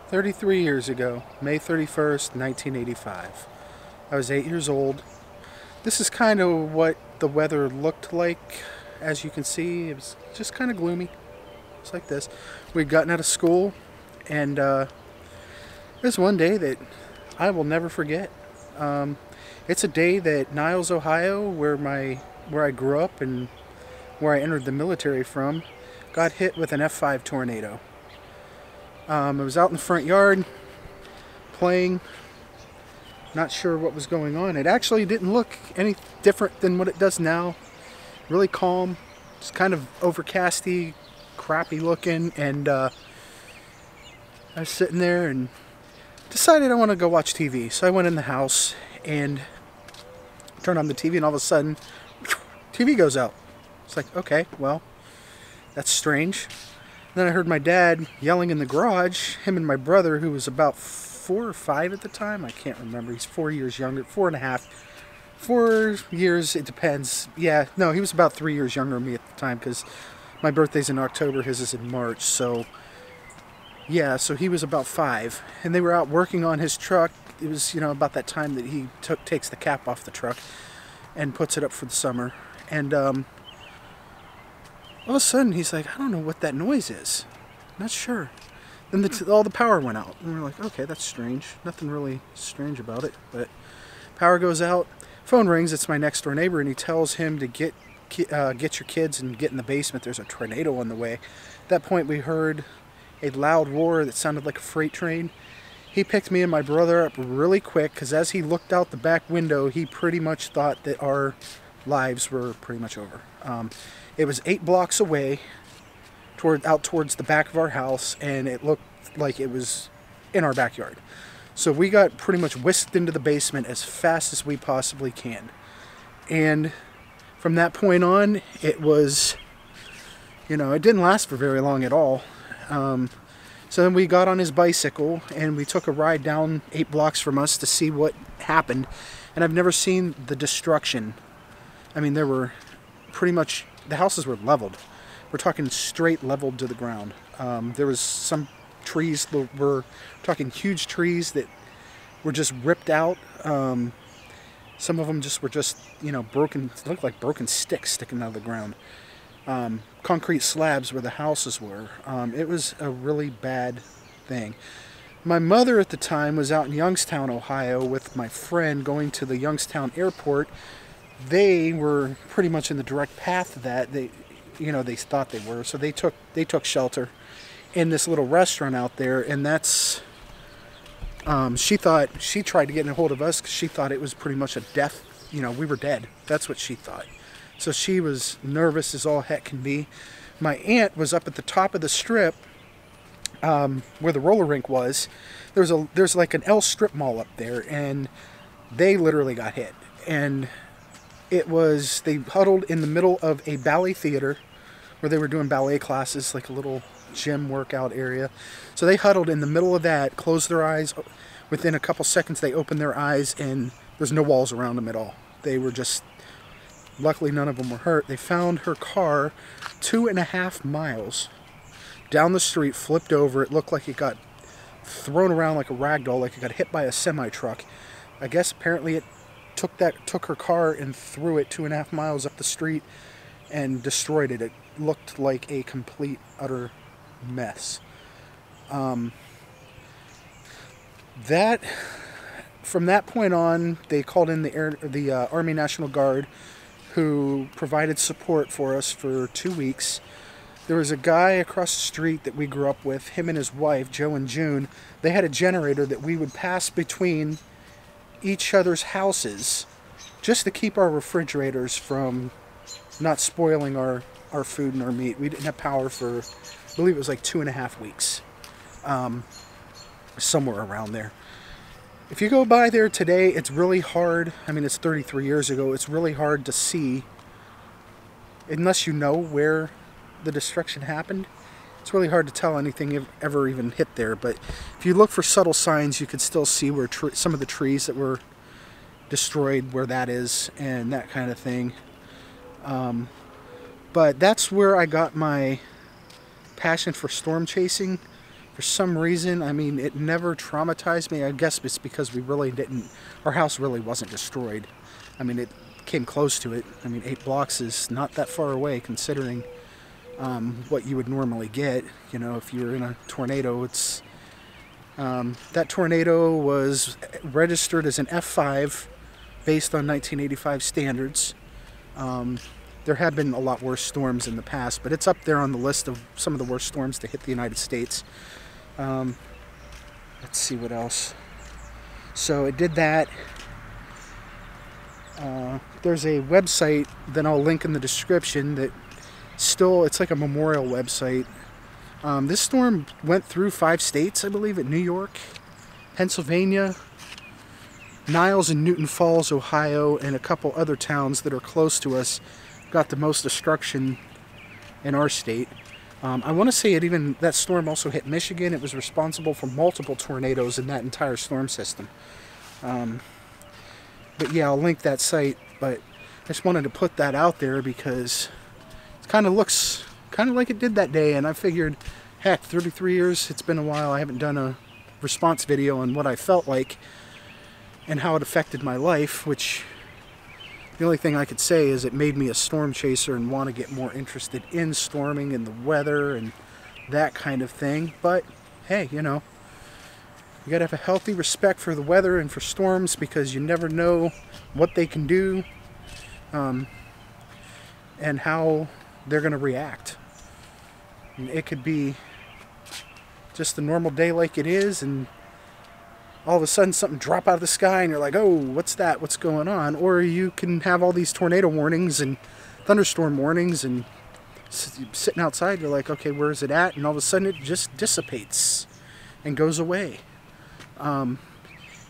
33 years ago, May 31st, 1985. I was 8 years old. This is kind of what the weather looked like. As you can see, it was just kind of gloomy. It's like this. We'd gotten out of school, and there's one day that I will never forget. It's a day that Niles, Ohio, where I grew up and where I entered the military from, got hit with an F5 tornado. I was out in the front yard playing, not sure what was going on. It actually didn't look any different than what it does now. Really calm, just kind of overcasty, crappy looking, and I was sitting there and decided I want to go watch TV. So I went in the house and turned on the TV, and all of a sudden, TV goes out. It's like, okay, well, that's strange. Then I heard my dad yelling in the garage, him and my brother, who was about 4 or 5 at the time. I can't remember. He's 4 years younger, 4.5. 4 years, it depends. Yeah, no, he was about 3 years younger than me at the time because my birthday's in October, his is in March. So, yeah, so he was about 5. And they were out working on his truck. It was, about that time that he takes the cap off the truck and puts it up for the summer. And, all of a sudden, he's like, I don't know what that noise is. Not sure. Then all the power went out. And we're like, okay, that's strange. Nothing really strange about it. But power goes out. Phone rings. It's my next door neighbor, and he tells him to get your kids and get in the basement. There's a tornado on the way. At that point, we heard a loud roar that sounded like a freight train. He picked me and my brother up really quick because as he looked out the back window, he pretty much thought that our lives were pretty much over. It was 8 blocks away, out towards the back of our house, and it looked like it was in our backyard. So we got pretty much whisked into the basement as fast as we possibly can. And from that point on, it was, it didn't last for very long at all. So then we got on his bicycle, and we took a ride down 8 blocks from us to see what happened. And I've never seen the destruction. I mean, there were pretty much, the houses were leveled. We're talking straight leveled to the ground. There was some trees that were talking huge trees that were just ripped out. Some of them were just broken. It looked like broken sticks sticking out of the ground. Concrete slabs where the houses were. It was a really bad thing. My mother at the time was out in Youngstown, Ohio, with my friend going to the Youngstown airport. They were pretty much in the direct path of that. They thought they were, so they took shelter in this little restaurant out there, and that's she tried to get in a hold of us because she thought it was pretty much a death. We were dead. That's what she thought. So she was nervous as all heck can be. My aunt was up at the top of the strip where the roller rink was. There's like an L strip mall up there, and they literally got hit. And they huddled in the middle of a ballet theater where they were doing ballet classes, like a little gym workout area. So they huddled in the middle of that, closed their eyes. Within a couple seconds, they opened their eyes, and there's no walls around them at all. They were just, luckily none of them were hurt. They found her car 2.5 miles down the street, flipped over. It looked like it got thrown around like a rag doll, like it got hit by a semi-truck. I guess apparently it took her car and threw it 2.5 miles up the street and destroyed it. It looked like a complete, utter mess. From that point on, they called in the Army National Guard, who provided support for us for 2 weeks. There was a guy across the street that we grew up with, him and his wife, Joe and June. They had a generator that we would pass between each other's houses just to keep our refrigerators from not spoiling our food and our meat. We didn't have power for, I believe it was like 2.5 weeks. Somewhere around there. If you go by there today, it's really hard. I mean, it's 33 years ago. It's really hard to see, unless you know where the destruction happened. It's really hard to tell anything ever even hit there. But if you look for subtle signs, you can still see where some of the trees that were destroyed, where that is, and that kind of thing. But that's where I got my passion for storm chasing For some reason, I mean, it never traumatized me. I guess it's because we really didn't, our house really wasn't destroyed. I mean, it came close to it. I mean, 8 blocks is not that far away considering what you would normally get. You know, if you're in a tornado, it's that tornado was registered as an F5 based on 1985 standards. There have been a lot worse storms in the past, but it's up there on the list of some of the worst storms to hit the United States. Let's see what else. So it did that. There's a website that I'll link in the description that still, it's like a memorial website. This storm went through 5 states, I believe, at New York, Pennsylvania, Niles and Newton Falls, Ohio, and a couple other towns that are close to us got the most destruction in our state. I want to say that storm also hit Michigan. It was responsible for multiple tornadoes in that entire storm system. But yeah, I'll link that site, but I just wanted to put that out there because it kind of looks kind of like it did that day, and I figured, heck, 33 years, it's been a while, I haven't done a response video on what I felt like and how it affected my life, which the only thing I could say is it made me a storm chaser and want to get more interested in storming and the weather and that kind of thing. But hey, you know, you gotta have a healthy respect for the weather and for storms because you never know what they can do and how they're gonna react. And it could be just a normal day like it is, and all of a sudden something drop out of the sky and you're like, oh, what's that? What's going on? Or you can have all these tornado warnings and thunderstorm warnings, and sitting outside, you're like, okay, where is it at? And all of a sudden it just dissipates and goes away.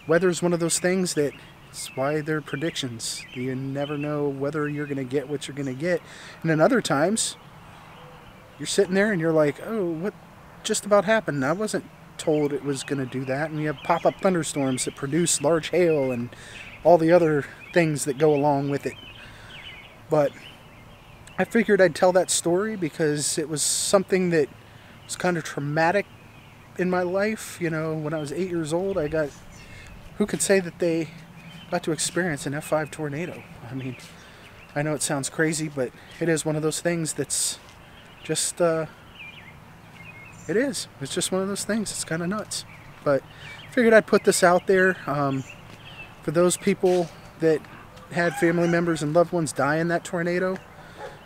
Weather is one of those things that it's why they're predictions. You never know whether you're going to get what you're going to get. And then other times, you're sitting there and you're like, oh, what just about happened? I wasn't told it was going to do that. And you have pop-up thunderstorms that produce large hail and all the other things that go along with it. But I figured I'd tell that story because it was something that was kind of traumatic in my life. You know, when I was 8 years old, who could say that they got to experience an F5 tornado? I mean, I know it sounds crazy, but it is one of those things that's just, it is. It's just one of those things. It's kind of nuts. But I figured I'd put this out there for those people that had family members and loved ones die in that tornado.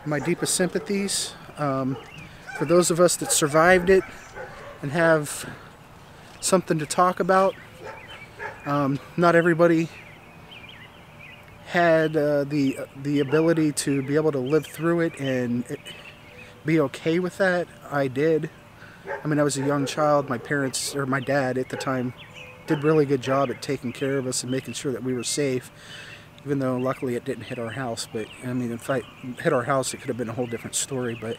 My deepest sympathies. For those of us that survived it and have something to talk about, not everybody had the ability to be able to live through it and be okay with that. I did. I mean, I was a young child. My parents, or my dad at the time, did a really good job at taking care of us and making sure that we were safe, even though luckily it didn't hit our house. But I mean, if it hit our house, it could have been a whole different story. But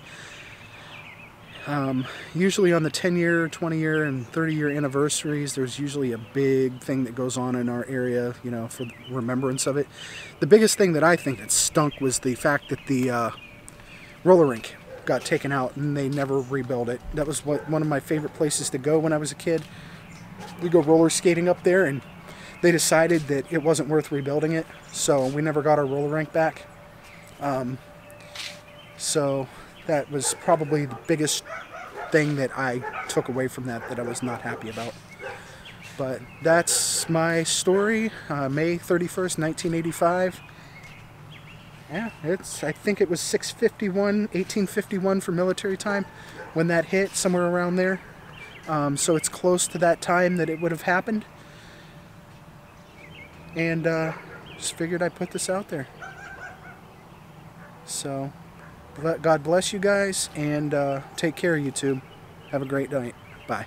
usually on the 10-year, 20-year, and 30-year anniversaries, there's usually a big thing that goes on in our area, you know, for remembrance of it. The biggest thing that I think that stunk was the fact that the roller rink got taken out and they never rebuilt it. That was one of my favorite places to go when I was a kid. We go roller skating up there, and they decided that it wasn't worth rebuilding it, so we never got our roller rink back. So that was probably the biggest thing that I took away from that I was not happy about. But that's my story. May 31st, 1985. Yeah, I think it was 1851 for military time when that hit, somewhere around there. So it's close to that time that it would have happened. And just figured I'd put this out there. So God bless you guys, and take care, YouTube. Have a great night. Bye.